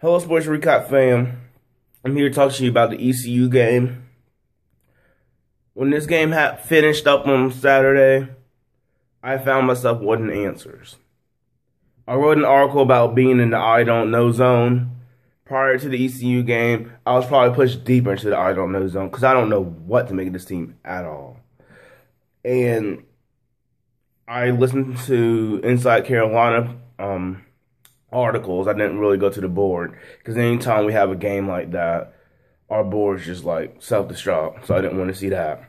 Hello, Sports Recap fam. I'm here to talk to you about the ECU game. When this game finished up on Saturday, I found myself wanting answers. I wrote an article about being in the I don't know zone. Prior to the ECU game, I was probably pushed deeper into the I don't know zone because I don't know what to make of this team at all. And I listened to Inside Carolina articles. I didn't really go to the board because anytime we have a game like that, our board's just like self-destruct. So I didn't want to see that.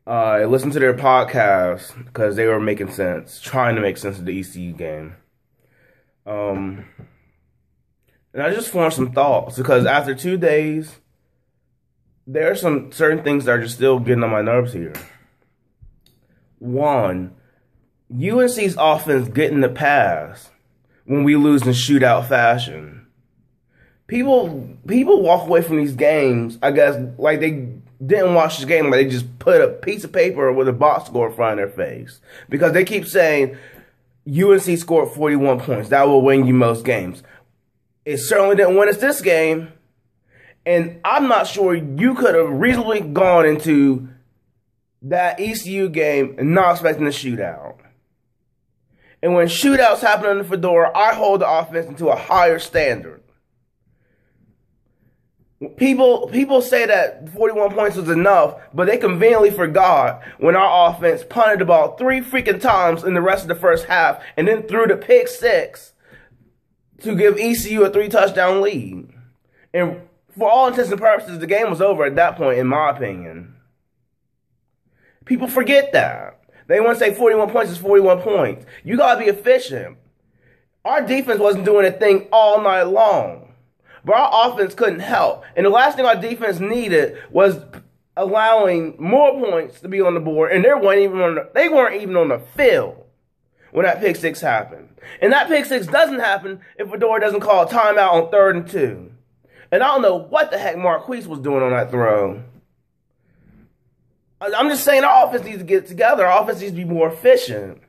I listened to their podcast because they were making sense, trying to make sense of the ECU game. And I just formed some thoughts because after 2 days, there are some certain things that are just still getting on my nerves here. One, UNC's offense getting the pass when we lose in shootout fashion. People walk away from these games, I guess, like they didn't watch the game, like they just put a piece of paper with a box score in front of their face. Because they keep saying, UNC scored 41 points. That will win you most games. It certainly didn't win us this game. And I'm not sure you could have reasonably gone into that ECU game and not expecting a shootout. And when shootouts happen under Fedora, I hold the offense into a higher standard. People say that 41 points was enough, but they conveniently forgot when our offense punted the ball 3 freaking times in the rest of the first half and then threw the pick 6 to give ECU a 3-touchdown lead. And for all intents and purposes, the game was over at that point, in my opinion. People forget that. They want to say 41 points is 41 points. You got to be efficient. Our defense wasn't doing a thing all night long. But our offense couldn't help. And the last thing our defense needed was allowing more points to be on the board. And they weren't even on the field when that pick 6 happened. And that pick 6 doesn't happen if Fedora doesn't call a timeout on 3rd and 2. And I don't know what the heck Marquise was doing on that throw. I'm just saying our offense needs to get together. Our offense needs to be more efficient.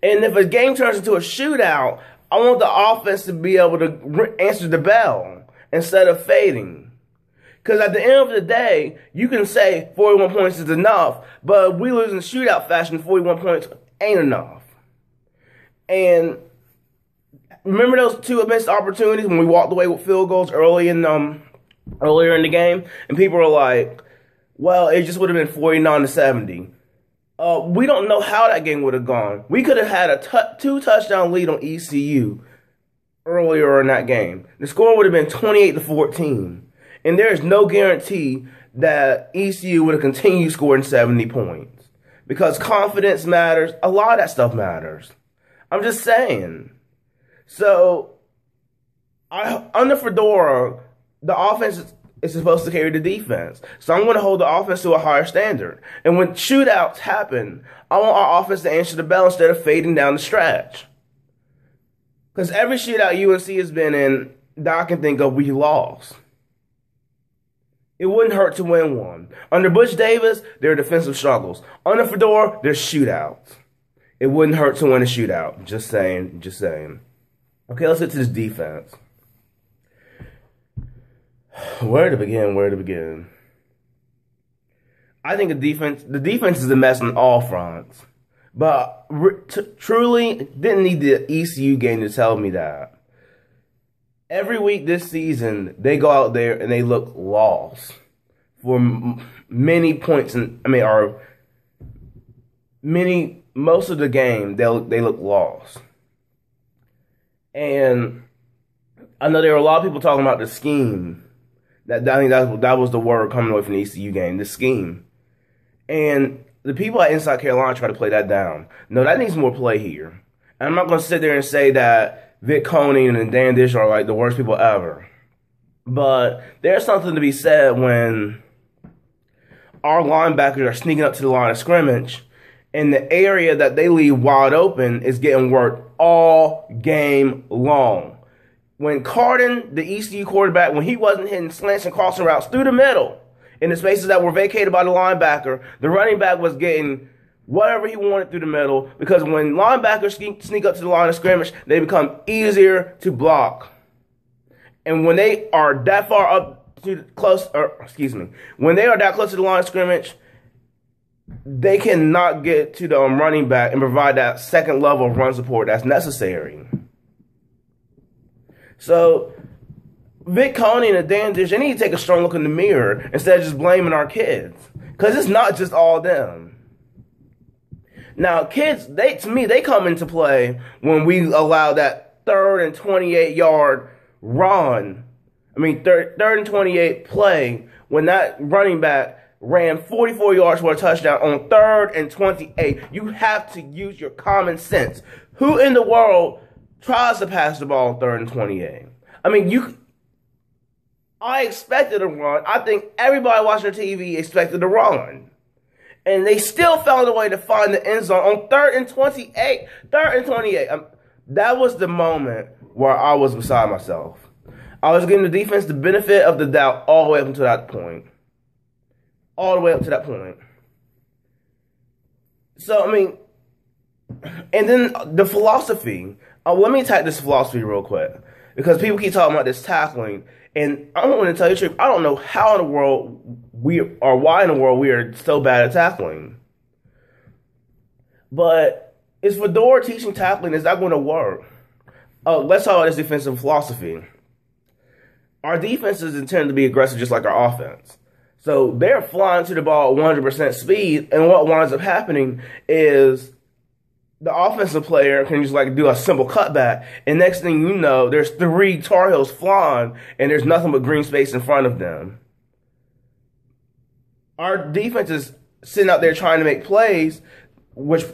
And if a game turns into a shootout, I want the offense to be able to answer the bell instead of fading. Because at the end of the day, you can say 41 points is enough, but if we lose in shootout fashion, 41 points ain't enough. And remember those 2 missed opportunities when we walked away with field goals earlier in the game? And people were like, well, it just would have been 49-70. We don't know how that game would have gone. We could have had a 2-touchdown lead on ECU earlier in that game. The score would have been 28-14. And there is no guarantee that ECU would have continued scoring 70 points. Because confidence matters. A lot of that stuff matters. I'm just saying. So, under Fedora, the offense is supposed to carry the defense. So I'm going to hold the offense to a higher standard. And when shootouts happen, I want our offense to answer the bell instead of fading down the stretch. Because every shootout UNC has been in that I can think of, we lost. It wouldn't hurt to win one. Under Butch Davis, there are defensive struggles. Under Fedora, there's shootouts. It wouldn't hurt to win a shootout. Just saying, just saying. Okay, let's get to this defense. Where to begin? I think the defense is a mess on all fronts. But truly, didn't need the ECU game to tell me that. Every week this season, they go out there and they look lost. For many points, most of the game, they look lost. And I know there are a lot of people talking about the scheme. I think that was the word coming away from the ECU game, the scheme. And the people at Inside Carolina try to play that down. No, that needs more play here. And I'm not going to sit there and say that Vic Coney and Dan Dish are like the worst people ever. But there's something to be said when our linebackers are sneaking up to the line of scrimmage and the area that they leave wide open is getting worked all game long. When Carden, the ECU quarterback, when he wasn't hitting slants and crossing routes through the middle in the spaces that were vacated by the linebacker, the running back was getting whatever he wanted through the middle, because when linebackers sneak up to the line of scrimmage, they become easier to block. And when they are that far up to when they are that close to the line of scrimmage, they cannot get to the running back and provide that second level of run support that's necessary. So, Vic Coney and the Dan Dish, they need to take a strong look in the mirror instead of just blaming our kids. Because it's not just all them. Now, kids, to me, they come into play when we allow that 3rd and 28-yard run. Third and 28 play, when that running back ran 44 yards for a touchdown on 3rd and 28. You have to use your common sense. Who in the world tries to pass the ball on 3rd and 28? I expected a run. I think everybody watching the TV expected a run. And they still found a way to find the end zone on 3rd and 28. 3rd and 28. That was the moment where I was beside myself. I was giving the defense the benefit of the doubt all the way up until that point. All the way up to that point. So, and then the philosophy. Let me attack this philosophy real quick. Because people keep talking about this tackling. And I don't want to tell you the truth. I don't know how in the world why in the world we are so bad at tackling. But is Fedora teaching tackling? Is that going to work? Let's talk about this defensive philosophy. Our defense is intended to be aggressive just like our offense. So they're flying to the ball at 100% speed, and what winds up happening is the offensive player can just do a simple cutback, and next thing you know, there's 3 Tar Heels flying, and there's nothing but green space in front of them. Our defense is sitting out there trying to make plays, which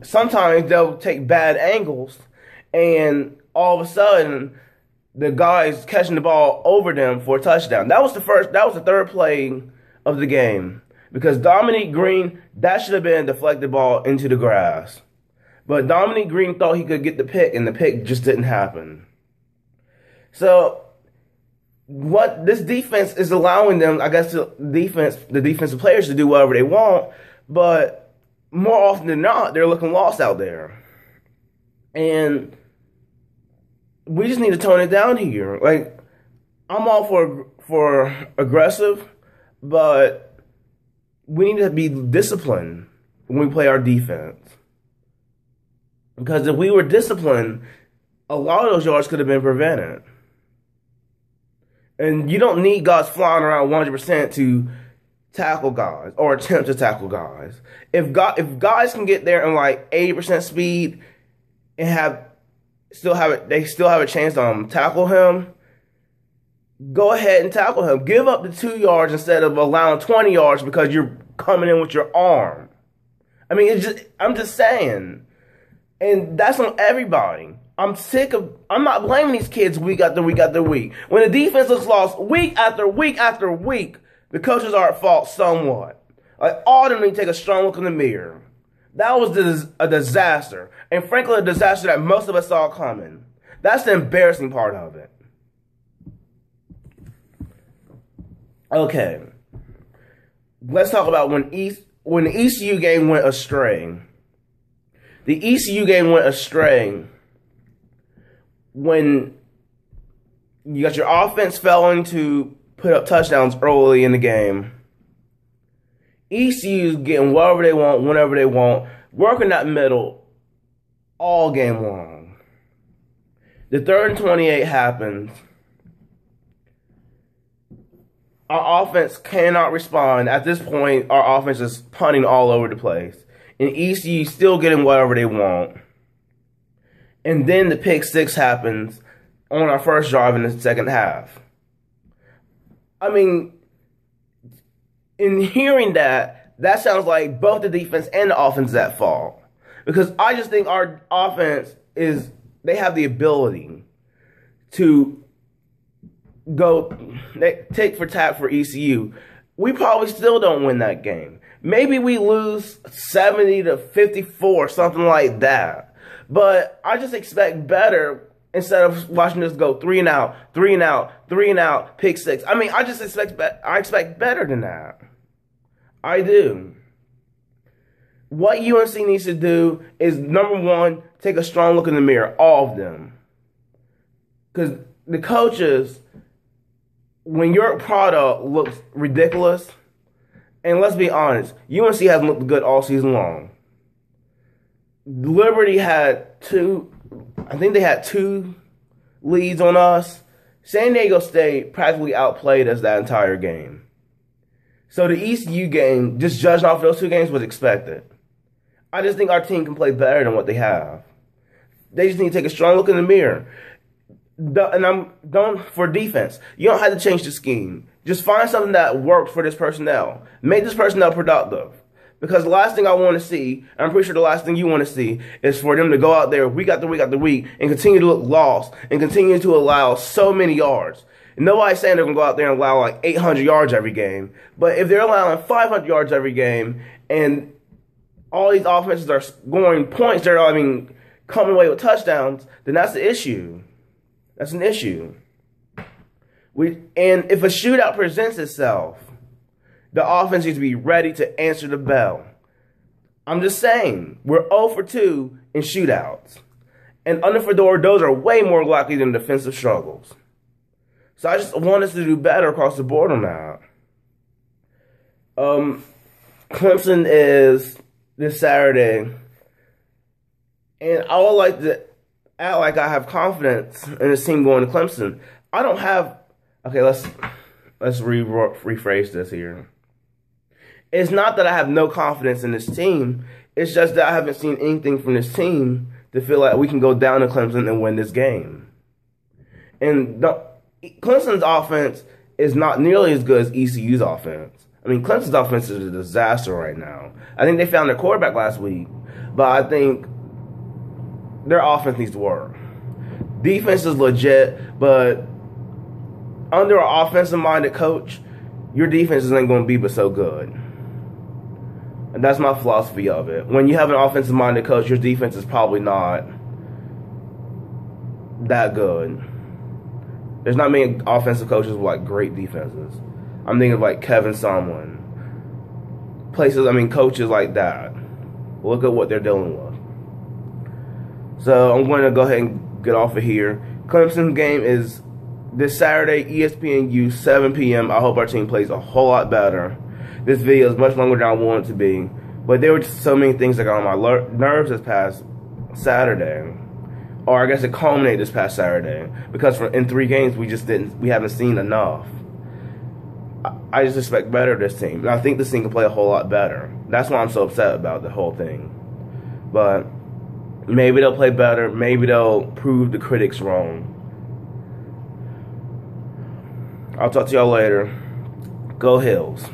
sometimes they'll take bad angles, and all of a sudden, the guy's catching the ball over them for a touchdown. That was the 3rd play of the game. Because Dominique Green, that should have been a deflected ball into the grass. But Dominique Green thought he could get the pick, and the pick just didn't happen. So, what this defense is allowing them, I guess, the defensive players to do whatever they want, but more often than not, they're looking lost out there. And we just need to tone it down here. I'm all for aggressive, but we need to be disciplined when we play our defense. Because if we were disciplined, a lot of those yards could have been prevented. And you don't need guys flying around 100% to tackle guys or attempt to tackle guys. If guys can get there in 80% speed and they still have a chance to tackle him, go ahead and tackle him. Give up the 2 yards instead of allowing 20 yards because you're coming in with your arm. I'm just saying. And that's on everybody. I'm not blaming these kids week after week after week. When the defense looks lost week after week after week, the coaches are at fault somewhat. All of them need to take a strong look in the mirror. That was a disaster. And frankly, a disaster that most of us saw coming. That's the embarrassing part of it. Okay. Let's talk about when the ECU game went astray. The ECU game went astray when you got your offense failing to put up touchdowns early in the game. ECU's getting whatever they want, whenever they want, working that middle all game long. The 3rd and 28 happens. Our offense cannot respond. At this point, our offense is punting all over the place. And ECU still getting whatever they want. And then the pick 6 happens on our first drive in the second half. In hearing that sounds like both the defense and the offense is at fault. Because I just think our offense they have the ability to take for tap for ECU. We probably still don't win that game. Maybe we lose 70-54, something like that. But I just expect better instead of watching this go 3 and out, 3 and out, 3 and out, pick 6. I expect better than that. I do. What UNC needs to do is, number one, take a strong look in the mirror, all of them. Because the coaches, when your product looks ridiculous, and let's be honest, UNC hasn't looked good all season long. Liberty had two leads on us. San Diego State practically outplayed us that entire game. So the ECU game, just judging off those two games, was expected. I just think our team can play better than what they have. They just need to take a strong look in the mirror. And I'm done for defense. You don't have to change the scheme. Just find something that works for this personnel. Make this personnel productive. Because the last thing I want to see, and I'm pretty sure the last thing you want to see, is for them to go out there week after week after week and continue to look lost and continue to allow so many yards. And nobody's saying they're going to go out there and allow like 800 yards every game. But if they're allowing 500 yards every game and all these offenses are scoring points, coming away with touchdowns, then that's the issue. That's an issue. And if a shootout presents itself, the offense needs to be ready to answer the bell. I'm just saying, we're 0 for 2 in shootouts. And under Fedora, those are way more likely than defensive struggles. So I just want us to do better across the board on that. Clemson is this Saturday. And I would like to act like I have confidence in this team going to Clemson. I don't have... Okay, let's rephrase this here. It's not that I have no confidence in this team. It's just that I haven't seen anything from this team to feel like we can go down to Clemson and win this game. And Clemson's offense is not nearly as good as ECU's offense. I mean, Clemson's offense is a disaster right now. I think they found their quarterback last week, but I think their offense needs to work. Defense is legit, but under an offensive-minded coach, your defense isn't going to be but so good. And that's my philosophy of it. When you have an offensive-minded coach, your defense is probably not that good. There's not many offensive coaches with like great defenses. I'm thinking of like Kevin Sumlin. Coaches like that. Look at what they're dealing with. So I'm going to go ahead and get off of here. Clemson game is this Saturday, ESPNU, 7 p.m. I hope our team plays a whole lot better. This video is much longer than I want it to be. But there were just so many things that got on my nerves this past Saturday. Or I guess it culminated this past Saturday. Because in 3 games, we haven't seen enough. I just expect better of this team. And I think this team can play a whole lot better. That's why I'm so upset about the whole thing. But maybe they'll play better. Maybe they'll prove the critics wrong. I'll talk to y'all later. Go Hills.